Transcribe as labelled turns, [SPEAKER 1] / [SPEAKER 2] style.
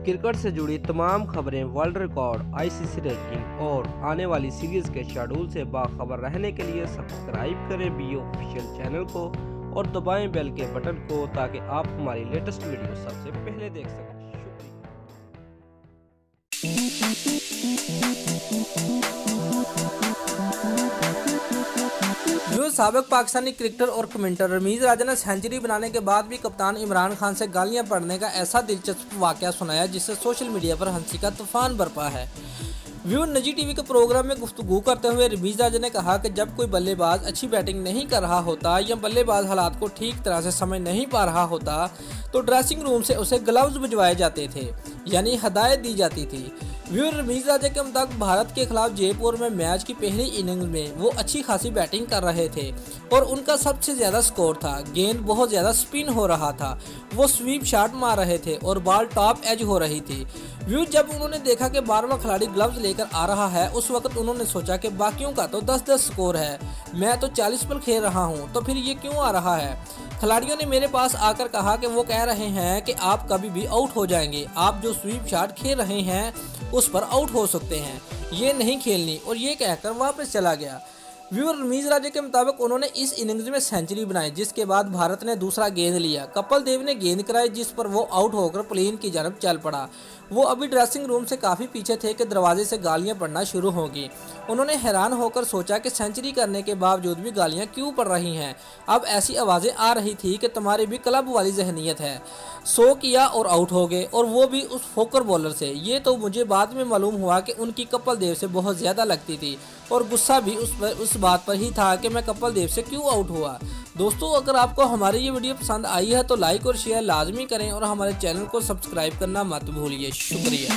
[SPEAKER 1] Cricket से जुड़ी तमाम खबरें, वर्ल्ड रिकॉर्ड, आईसीसी रैंकिंग और आने वाली सीरीज के शेड्यूल से बाखबर रहने के लिए सब्सक्राइब करें बी ऑफिशियल चैनल को और दबाएं बेल के बटन को ताकि आप हमारी लेटेस्ट वीडियो सबसे पहले देख सकें।
[SPEAKER 2] जो साबिक पाकिस्तानी क्रिकेटर और कमेंटर रमीज राजा ने सेंचुरी बनाने के बाद भी कप्तान इमरान खान से गालियां पड़ने का ऐसा दिलचस्प वाकया सुनाया जिससे सोशल मीडिया पर हंसी का तूफान बरपा है। व्यू निजी टीवी के प्रोग्राम में गुफ्तगू करते हुए रमीज राजा ने कहा कि जब कोई बल्लेबाज अच्छी बैटिंग नहीं कर रहा होता या बल्लेबाज हालात को ठीक तरह से समझ नहीं पा रहा होता तो ड्रेसिंग रूम से उसे ग्लव्स भिजवाए जाते थे, यानी हदायत दी जाती थी। व्यू रमीज राजा के मुताबिक भारत के खिलाफ जयपुर में मैच की पहली इनिंग्स में वो अच्छी खासी बैटिंग कर रहे थे और उनका सबसे ज्यादा स्कोर था। गेंद बहुत ज्यादा स्पिन हो रहा था, वो स्वीप शॉट मार रहे थे और बॉल टॉप एज हो रही थी। व्यू जब उन्होंने देखा कि 12वां खिलाड़ी ग्लव्स लेकर आ रहा है, उस वक्त उन्होंने सोचा कि बाकियों का तो 10-10 स्कोर है, मैं तो 40 पर खेल रहा हूँ, तो फिर ये क्यों आ रहा है। खिलाड़ियों ने मेरे पास आकर कहा कि वो कह रहे हैं कि आप कभी भी आउट हो जाएंगे, आप जो स्वीप शॉट खेल रहे हैं उस पर आउट हो सकते हैं, ये नहीं खेलनी, और ये कहकर वापस चला गया। व्यूअर रमीज राजा के मुताबिक उन्होंने इस इनिंग्स में सेंचुरी बनाई, जिसके बाद भारत ने दूसरा गेंद लिया। कपिल देव ने गेंद कराई जिस पर वो आउट होकर प्लेन की जानब चल पड़ा। वो अभी ड्रेसिंग रूम से काफ़ी पीछे थे कि दरवाजे से गालियां पड़ना शुरू होंगी। उन्होंने हैरान होकर सोचा कि सेंचुरी करने के बावजूद भी गालियां क्यों पड़ रही हैं। अब ऐसी आवाज़ें आ रही थी कि तुम्हारी भी क्लब वाली जहनीत है। 100 किया और आउट हो गए, और वो भी उस फोकर बॉलर से। ये तो मुझे बाद में मालूम हुआ कि उनकी कपिल देव से बहुत ज़्यादा लगती थी और गुस्सा भी उस बात पर ही था कि मैं कपिल देव से क्यों आउट हुआ। दोस्तों, अगर आपको हमारी ये वीडियो पसंद आई है तो लाइक और शेयर लाजमी करें और हमारे चैनल को सब्सक्राइब करना मत भूलिए। शुक्रिया।